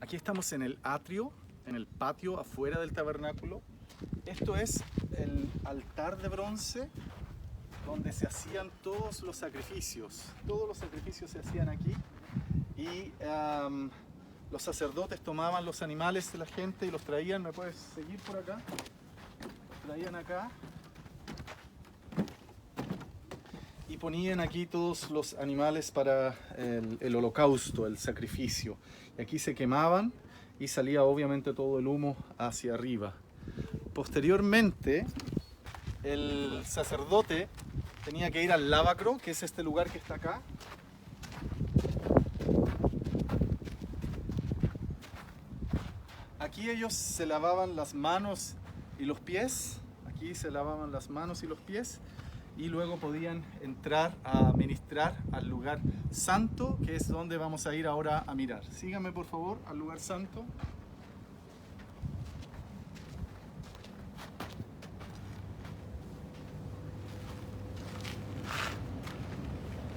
Aquí estamos en el atrio, en el patio afuera del tabernáculo. Esto es el altar de bronce donde se hacían todos los sacrificios. Todos los sacrificios se hacían aquí y los sacerdotes tomaban los animales de la gente y los traían. ¿Me puedes seguir por acá? Los traían acá y ponían aquí todos los animales para el holocausto, el sacrificio. Y aquí se quemaban y salía obviamente todo el humo hacia arriba. Posteriormente, el sacerdote tenía que ir al lavacro, que es este lugar que está acá. Aquí ellos se lavaban las manos y los pies. Aquí se lavaban las manos y los pies. Y luego podían entrar a ministrar al lugar santo, que es donde vamos a ir ahora a mirar. Síganme por favor al lugar santo.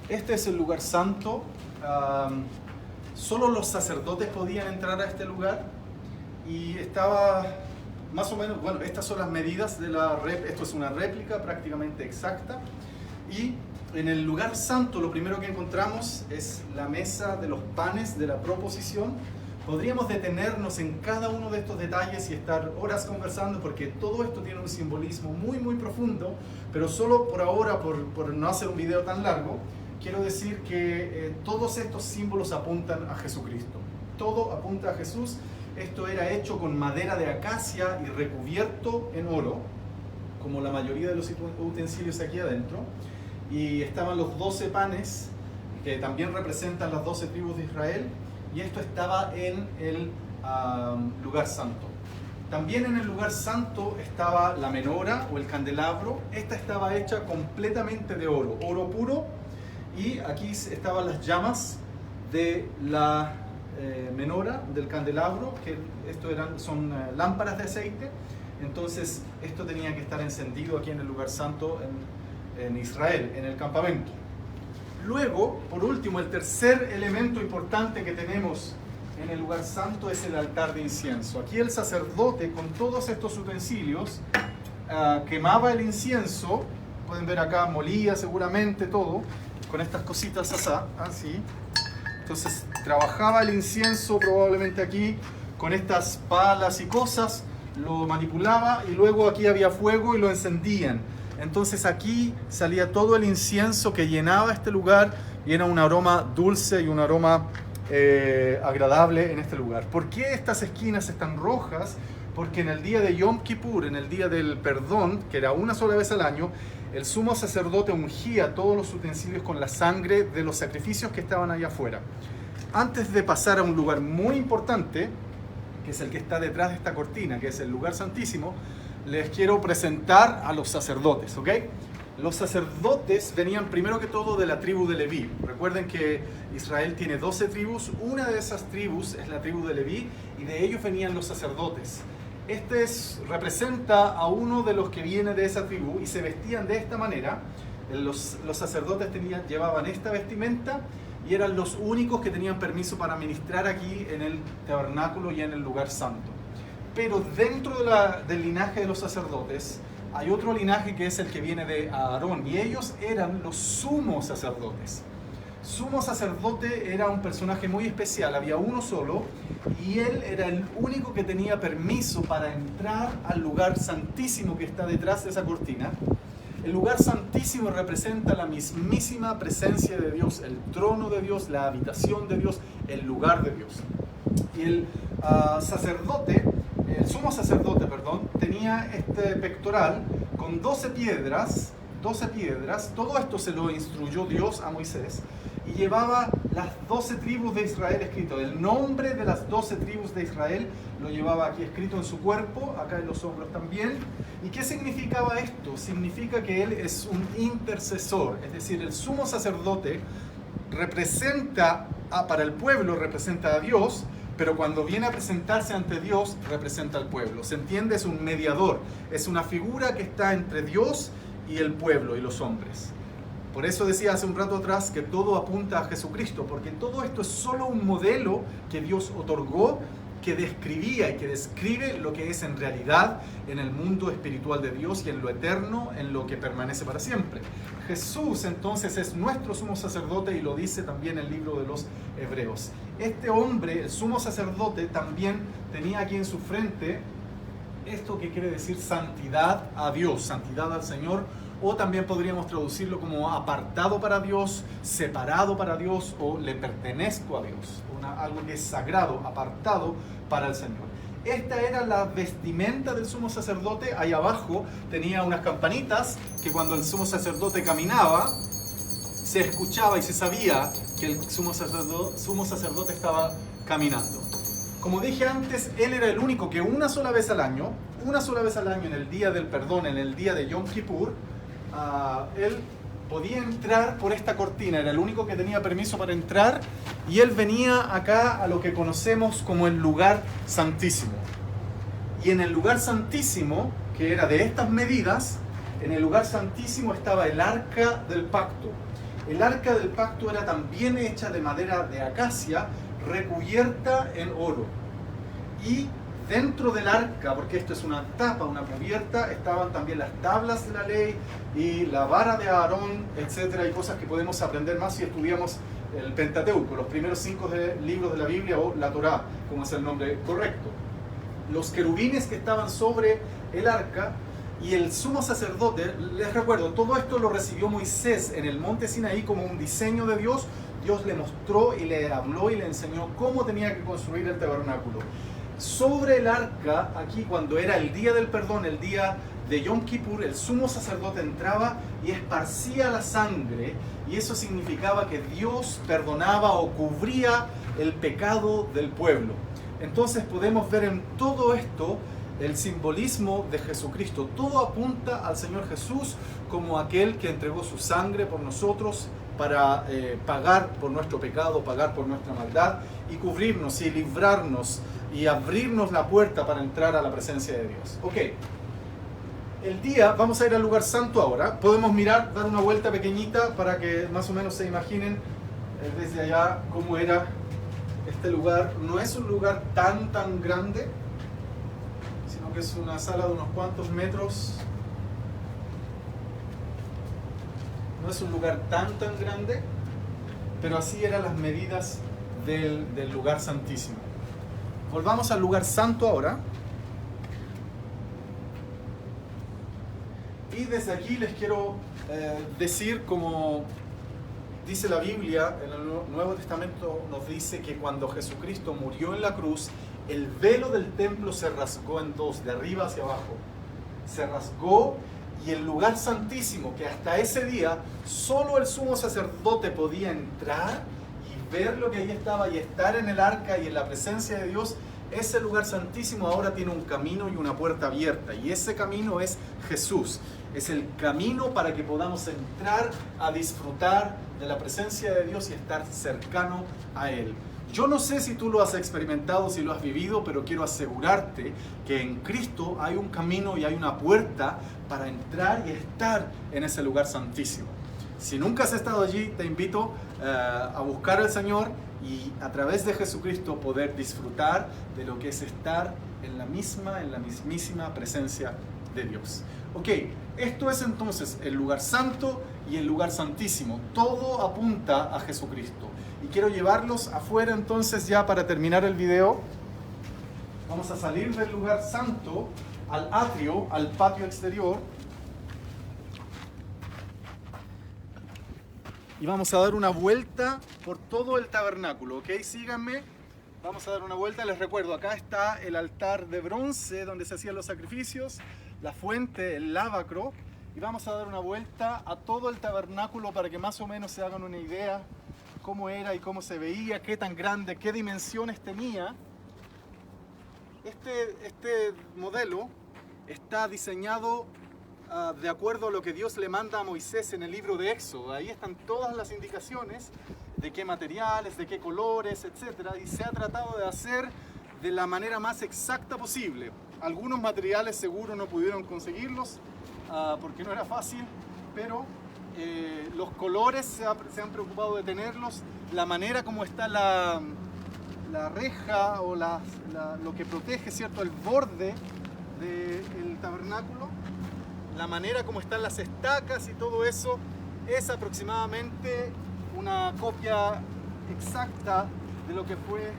Este es el lugar santo. Solo los sacerdotes podían entrar a este lugar y estaba más o menos, bueno, estas son las medidas de la réplica. Esto es una réplica prácticamente exacta. Y en el lugar santo lo primero que encontramos es la mesa de los panes de la proposición. Podríamos detenernos en cada uno de estos detalles y estar horas conversando porque todo esto tiene un simbolismo muy muy profundo, pero solo por ahora, por no hacer un video tan largo, quiero decir que todos estos símbolos apuntan a Jesucristo. Todo apunta a Jesús. Esto era hecho con madera de acacia y recubierto en oro, como la mayoría de los utensilios aquí adentro. Y estaban los 12 panes, que también representan las 12 tribus de Israel. Y esto estaba en el lugar santo. También en el lugar santo estaba la menora o el candelabro. Esta estaba hecha completamente de oro, oro puro. Y aquí estaban las llamas de la menora, del candelabro, que son lámparas de aceite. Entonces esto tenía que estar encendido aquí en el lugar santo en Israel, en el campamento. Luego, por último, el tercer elemento importante que tenemos en el lugar santo es el altar de incienso. Aquí el sacerdote, con todos estos utensilios, quemaba el incienso. Pueden ver acá, molía seguramente todo, con estas cositas así. Entonces trabajaba el incienso probablemente aquí con estas palas y cosas, lo manipulaba y luego aquí había fuego y lo encendían. Entonces aquí salía todo el incienso que llenaba este lugar y era un aroma dulce y un aroma agradable en este lugar. ¿Por qué estas esquinas están rojas? Porque en el día de Yom Kippur, en el día del perdón, que era una sola vez al año, el sumo sacerdote ungía todos los utensilios con la sangre de los sacrificios que estaban allá afuera. Antes de pasar a un lugar muy importante, que es el que está detrás de esta cortina, que es el lugar santísimo, les quiero presentar a los sacerdotes, ¿ok? Los sacerdotes venían primero que todo de la tribu de Leví. Recuerden que Israel tiene 12 tribus, una de esas tribus es la tribu de Leví y de ellos venían los sacerdotes. Representa a uno de los que viene de esa tribu y se vestían de esta manera. Los sacerdotes llevaban esta vestimenta y eran los únicos que tenían permiso para ministrar aquí en el tabernáculo y en el lugar santo. Pero dentro del linaje de los sacerdotes hay otro linaje que es el que viene de Aarón y ellos eran los sumos sacerdotes. Sumo sacerdote era un personaje muy especial, había uno solo y él era el único que tenía permiso para entrar al lugar santísimo que está detrás de esa cortina. El lugar santísimo representa la mismísima presencia de Dios, el trono de Dios, la habitación de Dios, el lugar de Dios. Y el sumo sacerdote, tenía este pectoral con 12 piedras. Todo esto se lo instruyó Dios a Moisés y llevaba las 12 tribus de Israel escrito. El nombre de las 12 tribus de Israel lo llevaba aquí escrito en su cuerpo, acá en los hombros también. ¿Y qué significaba esto? Significa que él es un intercesor, es decir, el sumo sacerdote para el pueblo representa a Dios, pero cuando viene a presentarse ante Dios representa al pueblo. ¿Se entiende? Es un mediador, es una figura que está entre Dios y el pueblo y los hombres. Por eso decía hace un rato atrás que todo apunta a Jesucristo, porque todo esto es solo un modelo que Dios otorgó, que describía y que describe lo que es en realidad en el mundo espiritual de Dios y en lo eterno, en lo que permanece para siempre. Jesús entonces es nuestro sumo sacerdote y lo dice también el libro de los Hebreos. Este hombre, el sumo sacerdote, también tenía aquí en su frente esto que quiere decir santidad a Dios, santidad al Señor, o también podríamos traducirlo como apartado para Dios, separado para Dios, o le pertenezco a Dios, algo que es sagrado, apartado para el Señor. Esta era la vestimenta del sumo sacerdote. Ahí abajo tenía unas campanitas que cuando el sumo sacerdote caminaba, se escuchaba y se sabía que el sumo sacerdote estaba caminando. Como dije antes, él era el único que una sola vez al año, en el día del perdón, en el día de Yom Kippur, él podía entrar por esta cortina, era el único que tenía permiso para entrar, y él venía acá a lo que conocemos como el lugar santísimo. Y en el lugar santísimo, que era de estas medidas, en el lugar santísimo estaba el arca del pacto. El arca del pacto era también hecha de madera de acacia, recubierta en oro. Y dentro del arca, porque esto es una tapa, una cubierta, estaban también las tablas de la ley y la vara de Aarón, etcétera, y cosas que podemos aprender más si estudiamos el Pentateuco, los primeros 5 libros de la Biblia, o la Torá, como es el nombre correcto. Los querubines que estaban sobre el arca y el sumo sacerdote, les recuerdo, todo esto lo recibió Moisés en el monte Sinaí como un diseño de Dios. Dios le mostró y le habló y le enseñó cómo tenía que construir el tabernáculo. Sobre el arca, aquí cuando era el día del perdón, el día de Yom Kippur, el sumo sacerdote entraba y esparcía la sangre, y eso significaba que Dios perdonaba o cubría el pecado del pueblo. Entonces podemos ver en todo esto el simbolismo de Jesucristo. Todo apunta al Señor Jesús como aquel que entregó su sangre por nosotros para pagar por nuestro pecado, pagar por nuestra maldad y cubrirnos y librarnos y abrirnos la puerta para entrar a la presencia de Dios. Ok, vamos a ir al lugar santo ahora. Podemos mirar, dar una vuelta pequeñita para que más o menos se imaginen desde allá cómo era este lugar. No es un lugar tan grande, sino que es una sala de unos cuantos metros. No es un lugar tan grande, pero así eran las medidas del lugar santísimo. Volvamos al lugar santo ahora. Y desde aquí les quiero decir, como dice la Biblia, en el Nuevo Testamento nos dice que cuando Jesucristo murió en la cruz, el velo del templo se rasgó en dos, de arriba hacia abajo. Se rasgó, y el lugar santísimo, que hasta ese día solo el sumo sacerdote podía entrar y ver lo que ahí estaba y estar en el arca y en la presencia de Dios, ese lugar santísimo ahora tiene un camino y una puerta abierta, y ese camino es Jesús. Es el camino para que podamos entrar a disfrutar de la presencia de Dios y estar cercano a Él. Yo no sé si tú lo has experimentado, si lo has vivido, pero quiero asegurarte que en Cristo hay un camino y hay una puerta para entrar y estar en ese lugar santísimo. Si nunca has estado allí, te invito a buscar al Señor y a través de Jesucristo poder disfrutar de lo que es estar en la mismísima presencia de Dios. Ok, esto es entonces el lugar santo y el lugar santísimo. Todo apunta a Jesucristo. Y quiero llevarlos afuera entonces ya para terminar el video. Vamos a salir del lugar santo al atrio, al patio exterior. Y vamos a dar una vuelta por todo el tabernáculo, ¿ok? Síganme. Vamos a dar una vuelta. Les recuerdo, acá está el altar de bronce donde se hacían los sacrificios, la fuente, el lavacro. Y vamos a dar una vuelta a todo el tabernáculo para que más o menos se hagan una idea cómo era y cómo se veía, qué tan grande, qué dimensiones tenía. Este modelo está diseñado de acuerdo a lo que Dios le manda a Moisés en el libro de Éxodo. Ahí están todas las indicaciones de qué materiales, de qué colores, etc. Y se ha tratado de hacer de la manera más exacta posible. Algunos materiales seguro no pudieron conseguirlos porque no era fácil, pero los colores se han preocupado de tenerlos, la manera como está la reja o lo que protege, ¿cierto?, el borde del tabernáculo, la manera como están las estacas y todo eso es aproximadamente una copia exacta de lo que fue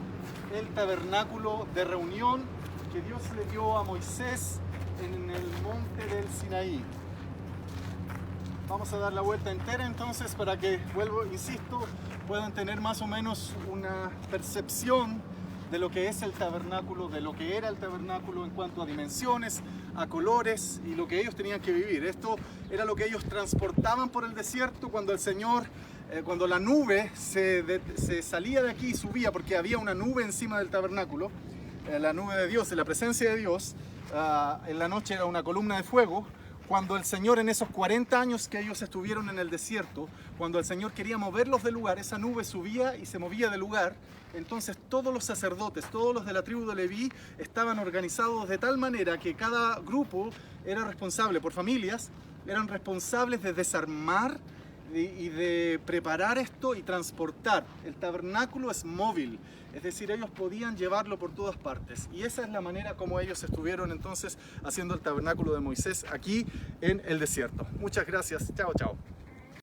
el tabernáculo de reunión que Dios le dio a Moisés en el monte del Sinaí. Vamos a dar la vuelta entera entonces para que, vuelvo, insisto, puedan tener más o menos una percepción de lo que es el tabernáculo, de lo que era el tabernáculo en cuanto a dimensiones, a colores y lo que ellos tenían que vivir. Esto era lo que ellos transportaban por el desierto cuando el Señor, cuando la nube se salía de aquí y subía, porque había una nube encima del tabernáculo, la nube de Dios, de la presencia de Dios. En la noche era una columna de fuego. Cuando el Señor, en esos 40 años que ellos estuvieron en el desierto, cuando el Señor quería moverlos del lugar, esa nube subía y se movía del lugar. Entonces todos los sacerdotes, todos los de la tribu de Leví estaban organizados de tal manera que cada grupo era responsable, por familias, eran responsables de desarmar y de preparar esto y transportar. El tabernáculo es móvil, es decir, ellos podían llevarlo por todas partes. Y esa es la manera como ellos estuvieron entonces haciendo el tabernáculo de Moisés aquí en el desierto. Muchas gracias. Chao, chao.